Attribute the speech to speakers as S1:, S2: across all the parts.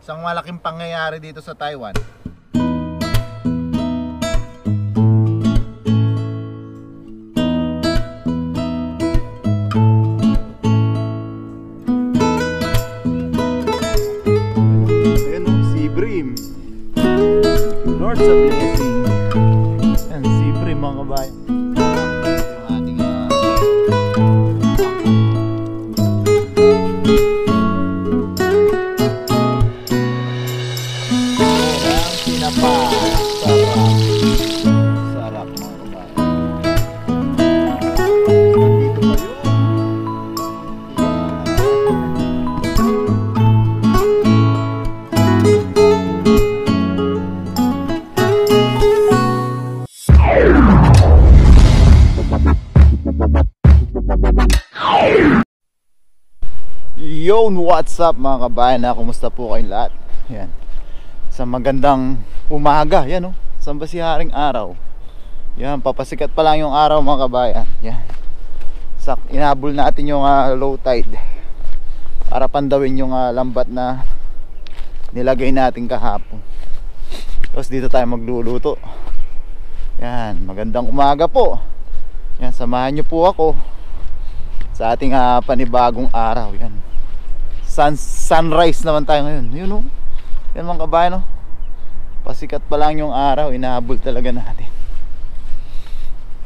S1: Isang malaking pangyayari dito sa Taiwan.
S2: Ayan o, Sea Bream. Lord sa blessing. Ayan, Sea Bream mga kabayan. Sarap mga kabayan. Yo, what's up mga kabayan? Kumusta po kayong lahat? Yan. Sa magandang umaga, yan o. Saan ba si Haring Araw? Yan, papasikat pa lang yung araw mga kabayan. Yan. Inabol natin yung low tide para pandawin yung lambat na nilagay natin kahapon. Tapos dito tayo magluluto. Yan, magandang umaga po. Yan, samahan nyo po ako sa ating panibagong araw. Yan. Sunrise naman tayo ngayon. Yun o. Yan mga kabayan o. Pasikat pa lang yung araw, inahabol talaga natin.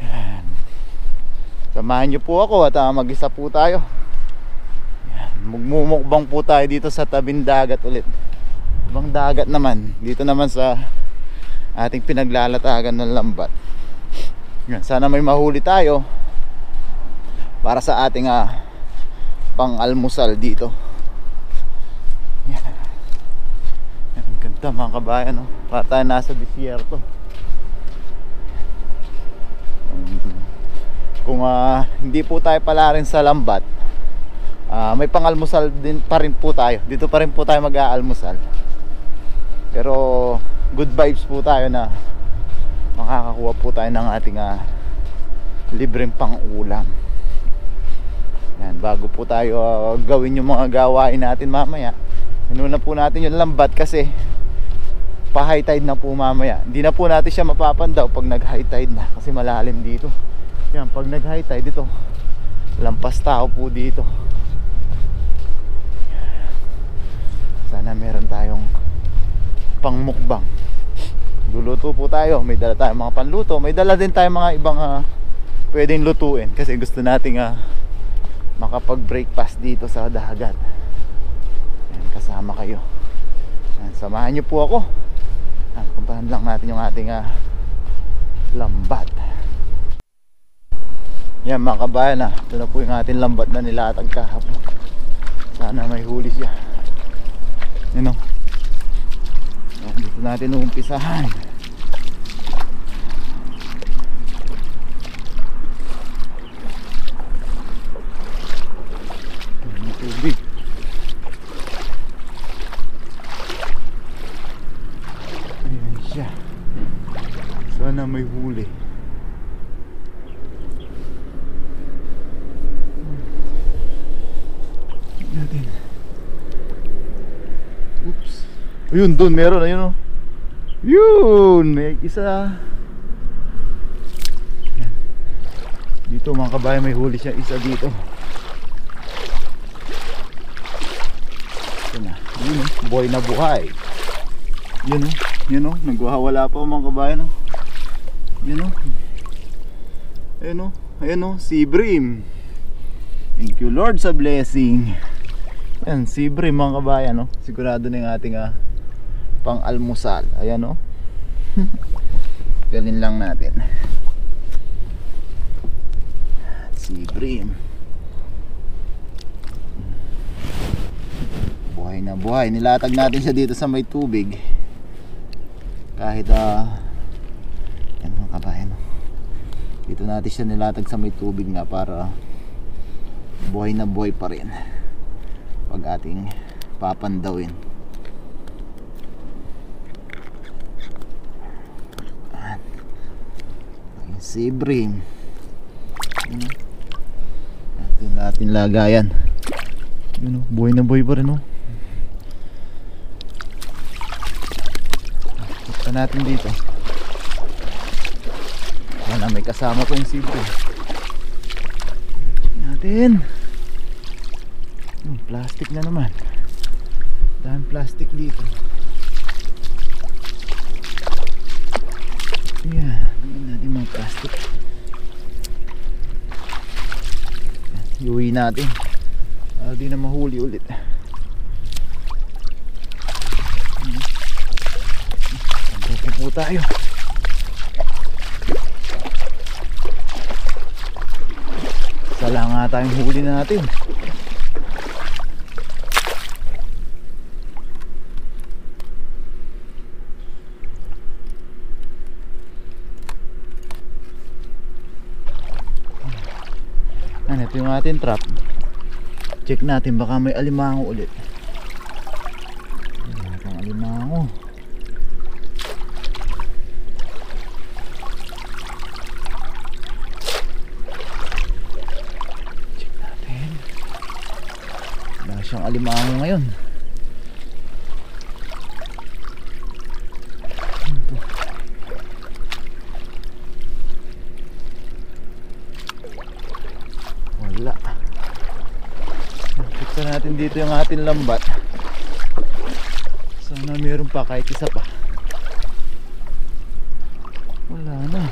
S2: Yan. Samahan nyo po ako at mag-isa po tayo. Yan. Magmumukbang po tayo dito sa tabing dagat ulit. Ibang dagat naman. Dito naman sa ating pinaglalatagan ng lambat. Yan. Sana may mahuli tayo para sa ating pang-almusal dito. Yan. Ang ganda mga kabayan no? Para tayo nasa disyerto. Kung hindi po tayo pala rin sa lambat, may pang-almusal din pa rin po tayo. Dito pa rin po tayo mag-aalmusal. Pero good vibes po tayo na makakakuha po tayo ng ating libreng pang-ulam. Yan, bago po tayo gawin yung mga gawain natin mamaya, inuna po natin yung lambat kasi pa high tide na po mamaya. Hindi na po natin siya mapapandaw pag nag high tide na kasi malalim dito. Yan, pag nag high tide dito, lampas tao po dito. Sana meron tayong pangmukbang. Luluto po tayo, may dala tayong mga panluto, may dala din tayong mga ibang pwedeng lutuin kasi gusto nating makapag-breakfast dito sa dagat. Ayan, kasama kayo. Ayan, samahan nyo po ako. Puntahan lang natin yung ating lambat. Yan mga kabayan ito na po yung ating lambat na nilatag kahapon. Sana may huli siya. Yan o. Dito natin uumpisahan. Tubig. Ayan siya. Sana may huli. Natin. Oops. Ayun, doon meron. Ayun o. Yun, may isa. Ayan. Dito mga kabayan, may huli siya. Isa dito. Yun, boy na buhay. Yun o, nagwawala pa mga kabayan o. Yun o. Ayan o, Sea Bream. Thank you Lord sa blessing. Ayan, Sea Bream mga kabayan o. Sigurado na yung ating pang-almusal. Ayan o. Ganin lang natin. Sea Bream. Buhay na buhay. Nilatag natin siya dito sa may tubig. Kahit yan mga kabayan, dito natin siya nilatag sa may tubig na para buhay na buhay pa rin pag ating papandawin. Sea Bream. Natin lagayan. Yun, buhay na buhay pa rin oh. Punta natin dito. Sana may kasama pong sibrim. Check natin. Plastic na naman. Dahil plastic dito. Yan, tingnan natin mga plastic. Iuwi natin. Di na mahuli ulit. Andito po tayo. Sala nga tayong huli na natin. Ito yung ating trap. Check natin baka may alimango ulit. Ang alimango. Check natin. Wala siyang alimango ngayon. Wala. Picture natin dito yung ating lambat. Sana meron pa kahit isa pa. Wala na.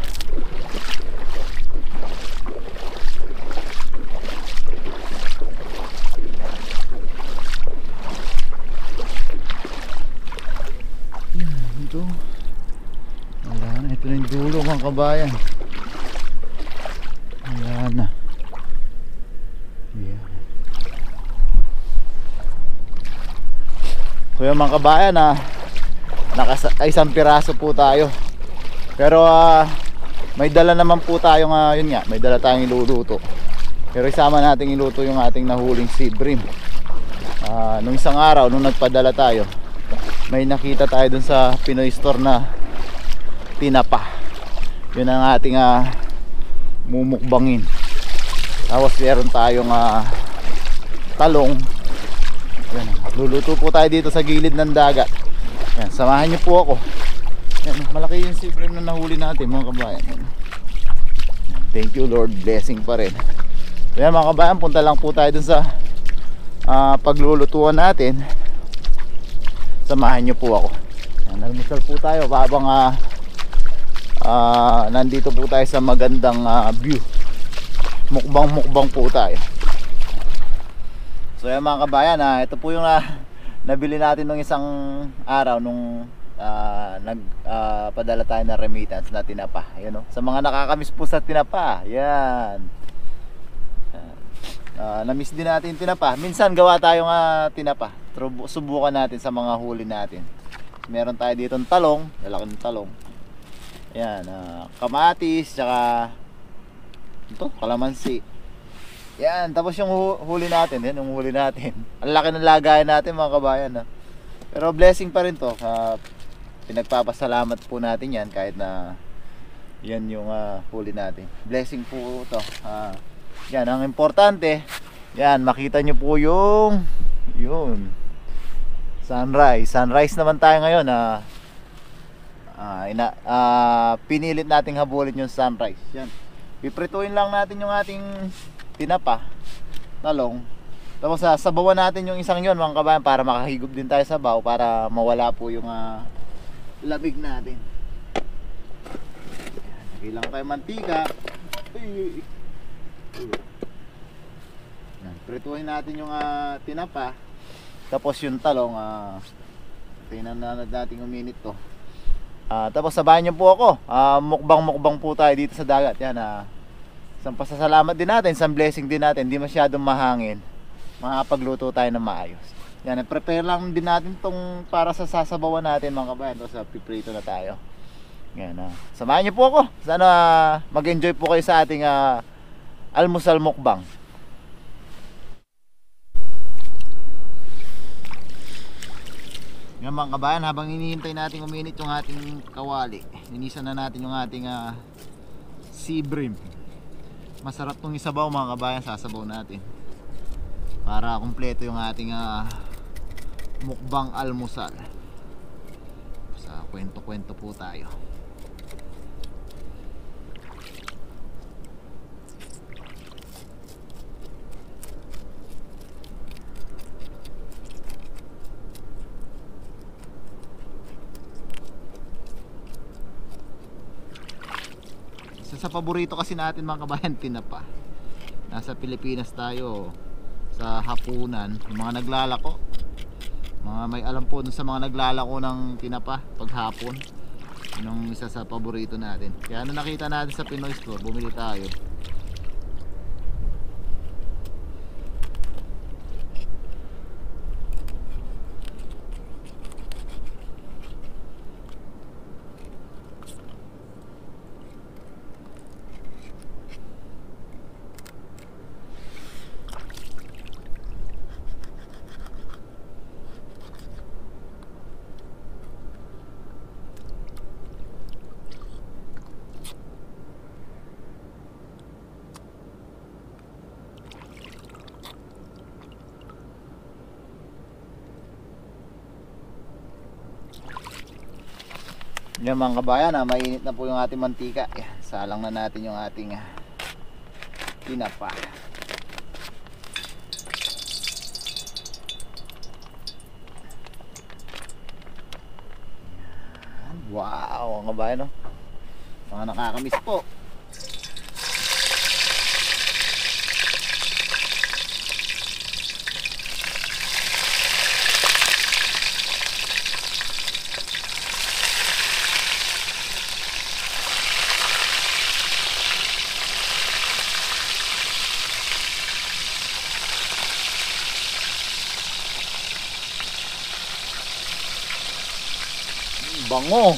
S2: Ito. Wala na. Ito na yung dulo mga kabayan. Wala na. So yung mga kabayan isang piraso po tayo. Pero may dala naman po tayong yun nga, may dala tayong iluluto. Pero isama natin iluto yung ating nahuling sibrim. Nung isang araw nung nagpadala tayo, may nakita tayo dun sa Pinoy store na tinapa. Yun ang ating mumukbangin. Tapos meron tayong talong. Yan, luluto po tayo dito sa gilid ng dagat. Yan, samahan niyo po ako. Yan, malaki yung sibrim na nahuli natin mga kabayan. Yan. Thank you Lord, blessing pa rin. So yan mga kabayan, punta lang po tayo dun sa paglulutuan natin. Samahan niyo po ako. Yan, nagmusal po tayo habang nandito po tayo sa magandang view. Mukbang po tayo. So yan mga kabayan, ito po yung nabili natin nung isang araw nung nagpadala tayo ng remittance na tinapa. Ayun, no? Sa mga nakakamiss po sa tinapa, yan. Namiss din natin tinapa. Minsan gawa tayong tinapa. Subukan natin sa mga huli natin. Meron tayo dito ng talong, lalaking talong. Yan, kamatis, tsaka ito, kalamansi. Yan, tapos yung huli natin, yan yung huli natin. Ang laki ng lagayan natin mga kabayan. Pero blessing pa rin to. Pinagpapasalamat po natin yan kahit na yan yung huli natin. Blessing po to. Yan, ang importante, yan, makita nyo po yung yun, sunrise. Sunrise naman tayo ngayon. Pinilit nating habulin yung sunrise. Yan, piprituin lang natin yung ating tinapa, talong. Tapos sabawan natin yung isang yun mga kabayan para makahigop din tayo sa baw para mawala po yung labig natin. Lagay lang tayo mantika. Prituhin natin yung tinapa. Tapos yung talong tingnan natin yung minute to. Tapos sabayan niyo po ako. Mukbang po tayo dito sa dagat. Yan, isang pasasalamat din natin, isang blessing din natin. Hindi masyadong mahangin, makapagluto tayo ng maayos. Yan, prepare lang din natin tong para sa sasabawan natin mga kabayan. Tapos piprito na tayo. Yan, samahan niyo po ako. Sana mag-enjoy po kayo sa ating almusal mukbang. Yan mga kabayan, habang hinihintay natin uminit yung ating kawali, ninisan na natin yung ating sibrim. Masarap tong isabaw mga kabayan, sasabaw natin para kumpleto yung ating mukbang almusal. sa kwento-kwento po tayo. Isa sa paborito kasi natin mga kabayan, tinapa. Nasa Pilipinas tayo, sa hapunan, yung mga naglalako, mga may alam po dun sa mga naglalako ng tinapa paghapon, yung isa sa paborito natin. Kaya nung nakita natin sa Pinoy Store, bumili tayo. Yan mga kabayan, mainit na po yung ating mantika. Salang na natin yung ating tinapa. Wow, mga kabayan, no? Mga nakakamiss po. Bango.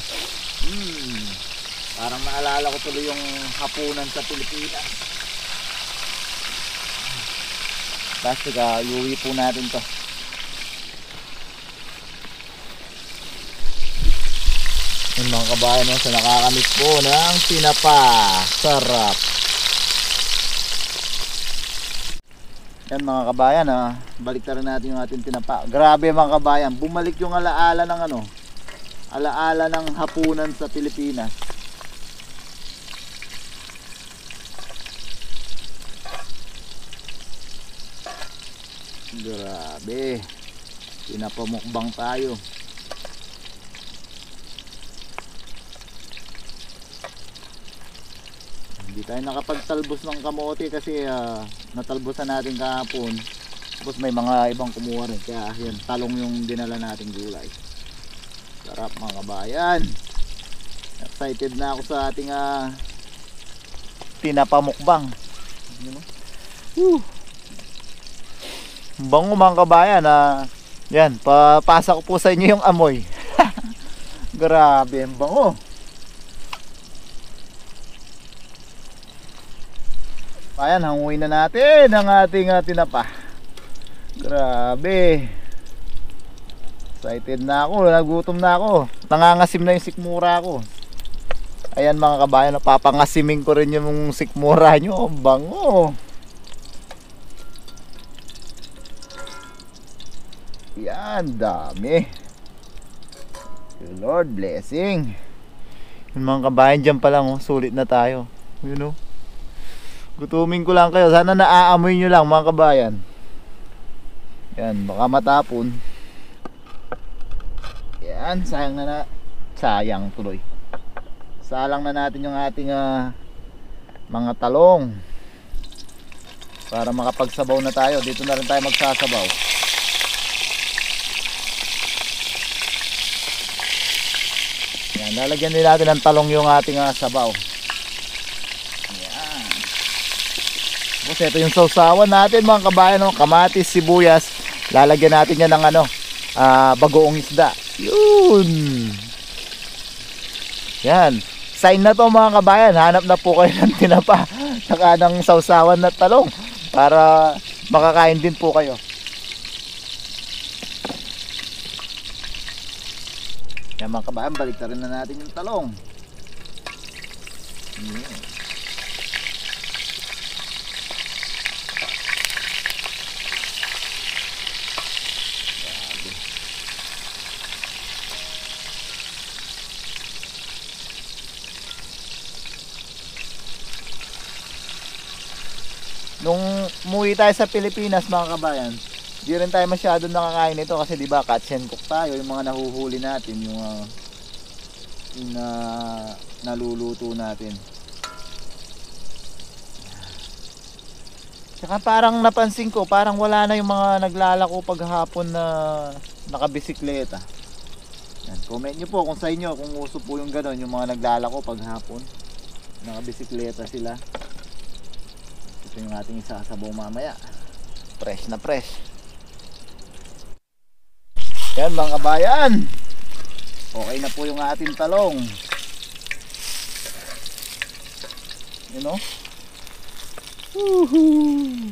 S2: Parang naalala ko tuloy yung hapunan sa Pilipinas. Basta iuwi po natin to. Yung mga kabayan, no, sa nakakamiss po ng tinapa. Sarap. Yan mga kabayan, balik na rin natin yung ating tinapa. Grabe mga kabayan, bumalik yung alaala ng alaala ng hapunan sa Pilipinas. Grabe, pinapamukbang tayo. Hindi tayo nakapagtalbos ng kamote kasi natalbosan natin kahapon. Tapos may mga ibang kumuha rin, kaya yan, talong yung dinala nating gulay. Sarap mga kabayan. Excited na ako sa ating tinapamukbang. Bango mga kabayan. Yan, papasa ko po sa inyo yung amoy. Grabe, ang bango. Ayan, hanguin na natin ang ating tinapa. Grabe. Excited na ako, nagutom na ako. Nangangasim na yung sikmura ko. Ayan mga kabayan, napapangasiming ko rin yung sikmura nyo. Bango. Yan, dami. Lord blessing. Yung mga kabayan dyan pa lang, sulit na tayo. You know? Gutumin ko lang kayo. Sana naaamoy nyo lang mga kabayan. Yan, baka matapon. Yan, sayang tuloy. Salang na natin yung ating mga talong para makapagsabaw na tayo. Dito na rin tayo magsasabaw. Yan, lalagyan din natin ng talong yung ating sabaw. Yan. Tapos ito yung sausawan natin mga kabayan, no? Kamatis, sibuyas. Lalagyan natin yan ng bagoong isda. Yun. Yan. Sign na to mga kabayan. Hanap na po kayo ng tinapa saka ng sausawan na talong para makakain din po kayo. Yan mga kabayan, balik na rin na natin yung talong. Yan. Nung umuwi tayo sa Pilipinas mga kabayan, di rin tayo masyado nakakain nito kasi di ba catch and cook tayo, yung mga nahuhuli natin, yung naluluto natin. Tsaka parang napansin ko, parang wala na yung mga naglalako paghapon na nakabisikleta. Yan, comment nyo po kung sa inyo, kung uso po yung gano'n, yung mga naglalako paghapon, nakabisikleta sila. Ito yung ating isasabaw mamaya. Fresh na fresh. Yan mga kabayan, okay na po yung ating talong. You know? Woohoo!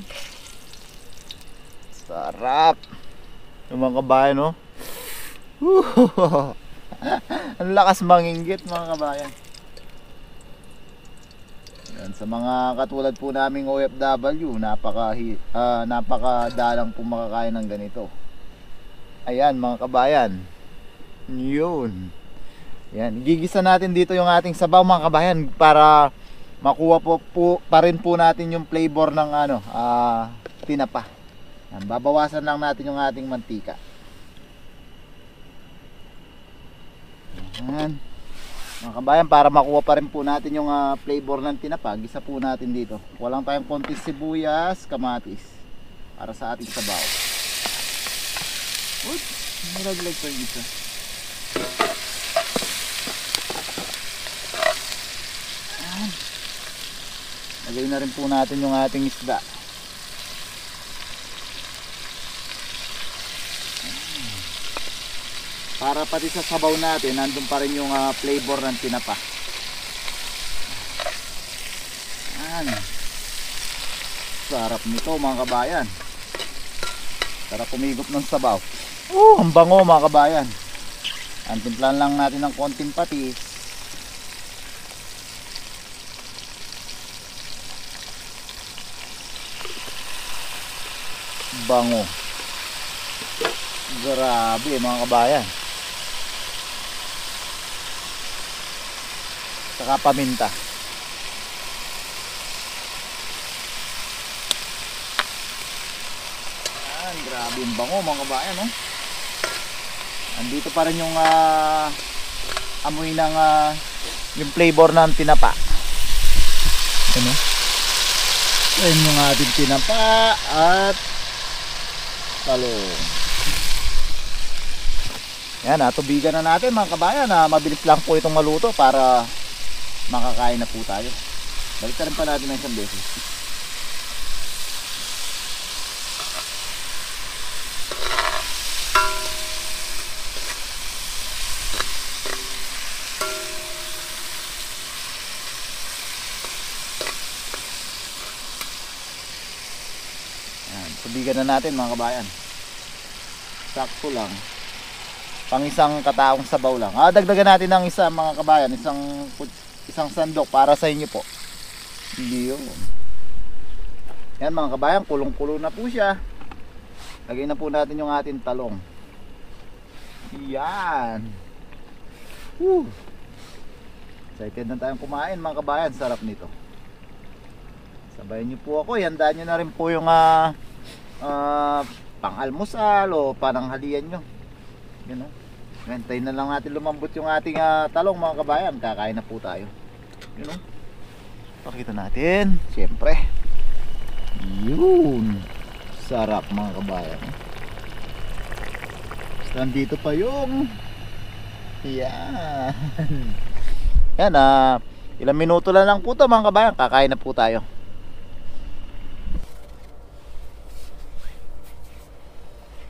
S2: Sarap! Yung mga kabayan, no? Woohoo! Ang lakas manginggit mga kabayan. Yan, sa mga katulad po naming OFW, napakadalang po makakain ng ganito. Ayan mga kabayan. Yun. Yan, gigisa natin dito yung ating sabaw mga kabayan para makuha po pa rin po natin yung flavor ng tinapa. Yan, babawasan lang natin yung ating mantika. Yan. Mga kabayan, para makuha pa rin po natin yung flavor ng tinapa, gisa po natin dito. Walang tayong konti sibuyas, kamatis para sa ating sabaw. Uy, nalaglag pa yung isa. Lagay na rin po natin yung ating isda. Para pati sa sabaw natin, nandun pa rin yung flavor ng tinapa. Yan. Sarap nito mga kabayan. Sarap umigop ng sabaw. Ang bango mga kabayan. Ang timplan lang natin ng konting patis. Bango. Grabe mga kabayan. Saka paminta. Grabe yung bango mga kabayan, no? Andito pa rin yung amoy ng yung flavor ng tinapa. Ano? Ayan yung ating tinapa at talong. Yan, tubigan na natin mga kabayan. Mabilis lang po itong maluto para makakain na po tayo. Balik rin pa natin ng isang beses. Tubigan na natin mga kabayan. Sakto lang. Pang isang kataong sabaw lang. Dagdagan natin ng isa mga kabayan. Isang sandok para sa inyo po. Yun. Yan mga kabayan. Kulong-kulo na po siya. Lagay na po natin yung ating talong. Yan. Woo. Excited na tayong kumain mga kabayan. Sarap nito. Sabayan nyo po ako. Handaan nyo na rin po yung pang-almusal o pananghalian nyo. Yun, no? Hintayin na lang natin lumambot yung ating talong mga kabayan. Kakain na po tayo. Yun, no? Pakita natin. Siyempre. Yun. Sarap mga kabayan. Nandito pa yung yan. Yan, ilang minuto lang po ito mga kabayan. Kakain na po tayo.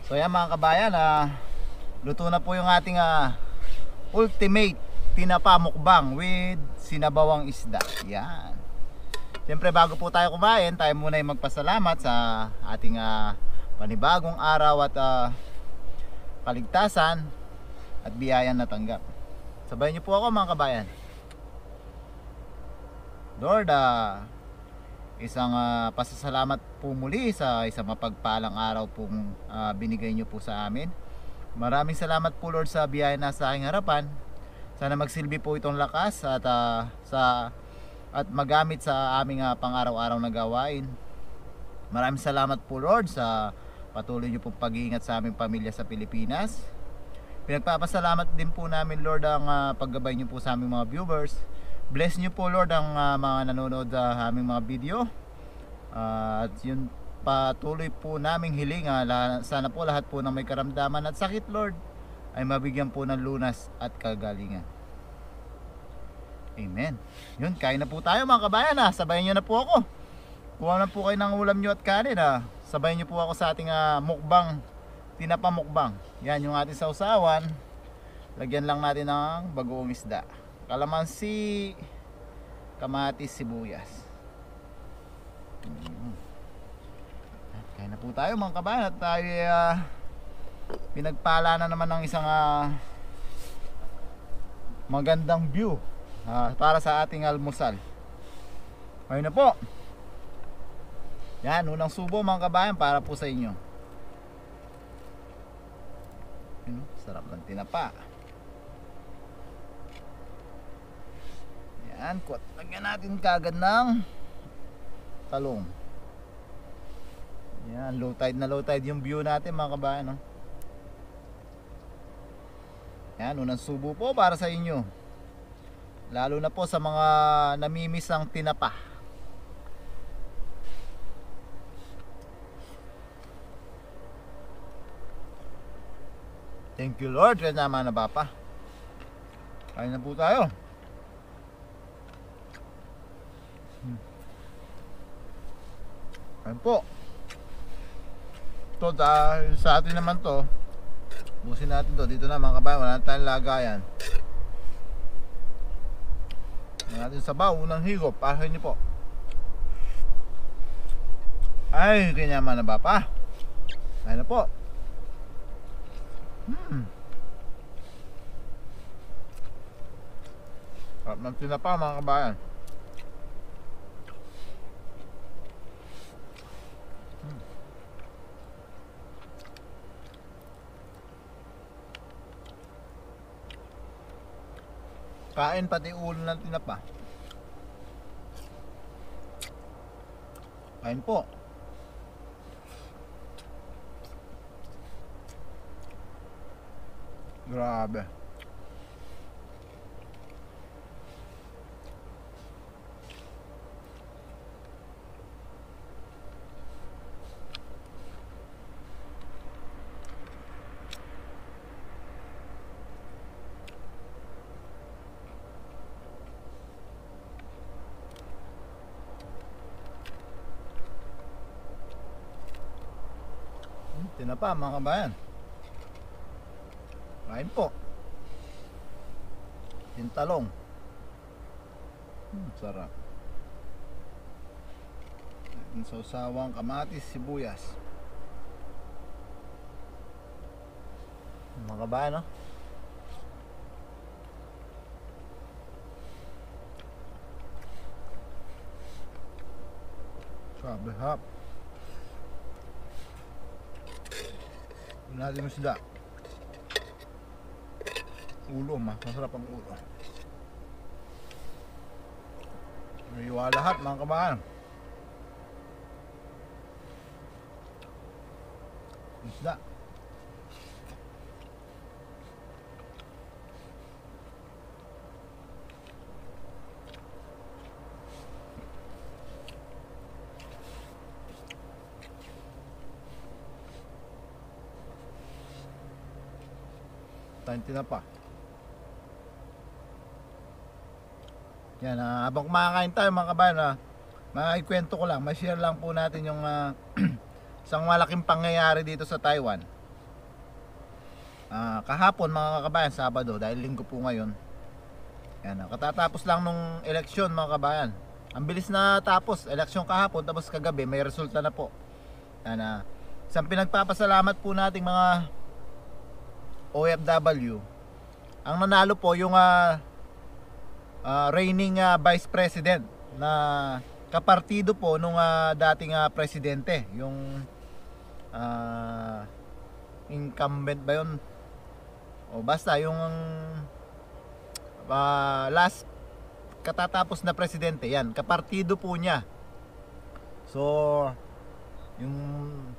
S2: So yan mga kabayan, luto na po yung ating ultimate tinapa mukbang with sinabawang isda. Yan. Siyempre bago po tayo kumain, tayo muna yung magpasalamat sa ating panibagong araw at kaligtasan at biyayang natanggap. Sabayan niyo po ako mga kabayan. Lord, isang pasasalamat po muli sa isang mapagpalang araw pong binigay nyo po sa amin. Maraming salamat po Lord sa biyaya na sa aking harapan. Sana magsilbi po itong lakas at magamit sa aming pang-araw-araw na gawain.
S1: Maraming salamat po Lord sa patuloy niyo pong pag-iingat sa aming pamilya sa Pilipinas. Pinagpapasalamat din po namin Lord ang paggabay niyo po sa aming mga viewers. Bless niyo po Lord ang mga nanonood sa aming mga video. At yun, patuloy po naming hiling sana po lahat po ng may karamdaman at sakit Lord ay mabigyan po ng lunas at kagalingan. Amen. Yun, kain na po tayo mga kabayan sabayan nyo na po ako. Kuha na po kayo ng ulam nyo at kanin sabayan nyo po ako sa ating mukbang, tinapa mukbang. Yan yung ating sausawan. Lagyan lang natin ng bagoong isda, kalamansi, kamatis, sibuyas. Kain na po tayo mga kabayan at tayo pinagpala na naman ng isang magandang view para sa ating almusal. Ayun na po. Yan, unang subo mga kabayan para po sa inyo. Sarap ng tinapa. Yan, lagyan natin kagad ng talong. Yan, low tide yung view natin mga kabayan Yan, unang subo po para sa inyo. Lalo na po sa mga namimiss ang tinapa. Thank you Lord, kaya naman na bapa. Kain na po tayo. Kain po. Ito dahil sa atin naman to, busin natin to. Dito na mga kabayan, wala tayong lagayan. Natin sabaw, unang higop, pahay niyo po. Ay, kaya naman na bapa. Kain na po. Sarap ng tinapa mga kabayan. Kain pati ulo ng tinapa. Kain po. Grabe. Tinapa mga kabayan. Kain po. Tintalong. Sarap. Yung sausawang kamatis, sibuyas. Mga kabayan Sabi hap. Natin yung sida. Ulo, masarap ang ulo. Naiwa lahat mga kabahan. Isda. Tayong tinapa. Yan, habang kumakain tayo mga kabayan, maikwento ko lang, ma-share lang po natin yung isang malaking pangyayari dito sa Taiwan. Kahapon mga kabayan, Sabado, dahil linggo po ngayon. Yan, katatapos lang nung eleksyon mga kabayan. Ang bilis na tapos, eleksyon kahapon, tapos kagabi may resulta na po. Yan, isang pinagpapasalamat po nating mga OFW. Ang nanalo po yung reigning Vice President na kapartido po nung dating presidente, yung incumbent ba yun? O basta yung last katatapos na presidente, yan, kapartido po niya. So Yung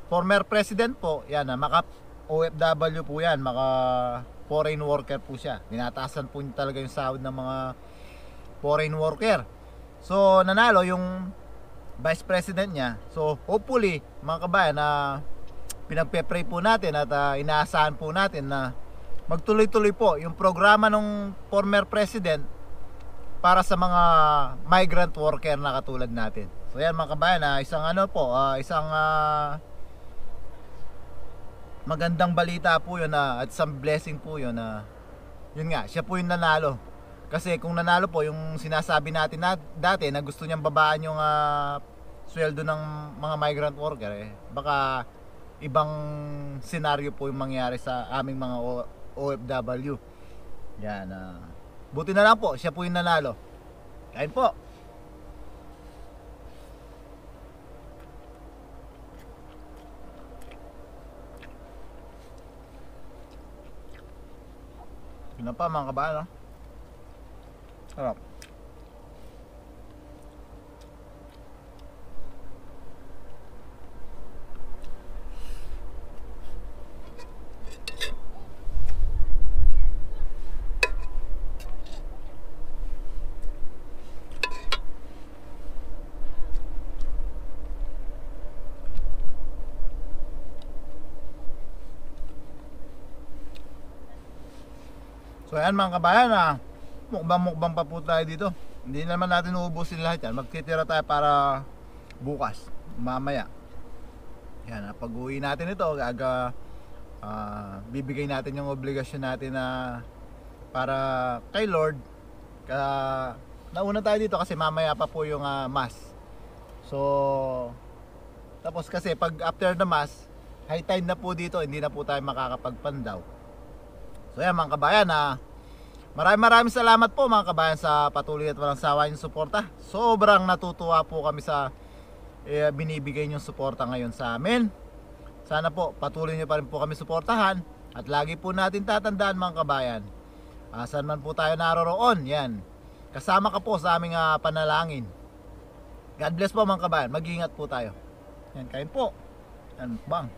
S1: former president po, yan, maka OFW po yan, maka foreign worker po siya. Dinataasan po niya talaga yung sahod ng mga foreign worker. So nanalo yung vice president niya. So hopefully mga kabayan na pinagpe-pray po natin at inaasahan po natin na magtuloy-tuloy po yung programa ng former president para sa mga migrant worker na katulad natin. So yan mga kabayan, isang ano po, isang magandang balita po yun at isang blessing po yun na yun nga, siya po yung nanalo. Kasi kung nanalo po yung sinasabi natin na dati na gusto niyang babaan yung sweldo ng mga migrant worker, baka ibang senaryo po yung mangyari sa aming mga OFW. Yan, buti na lang po, siya po yung nanalo. Kain po. Yun na pa mga kabayan, sarap. So ayan mga kabayan, mukbang pa po tayo dito. Hindi naman natin uubusin lahat yan. Magtitira tayo para bukas, mamaya. Yan, pag uwi natin ito, bibigay natin yung obligasyon natin na para kay Lord. Nauna tayo dito kasi mamaya pa po yung mass. So tapos kasi pag after the mass, high tide na po dito, hindi na po tayo makakapagpandaw. So yan mga kabayan, maraming salamat po mga kabayan sa patuloy at walang sawa yung suporta. Sobrang natutuwa po kami sa binibigay niyong suporta ngayon sa amin. Sana po patuloy niyo pa rin po kami suportahan. At lagi po natin tatandaan mga kabayan, saan man po tayo naroroon, yan, kasama ka po sa aming panalangin. God bless po mga kabayan, mag-iingat po tayo. Yan, kain po. Yan, bang.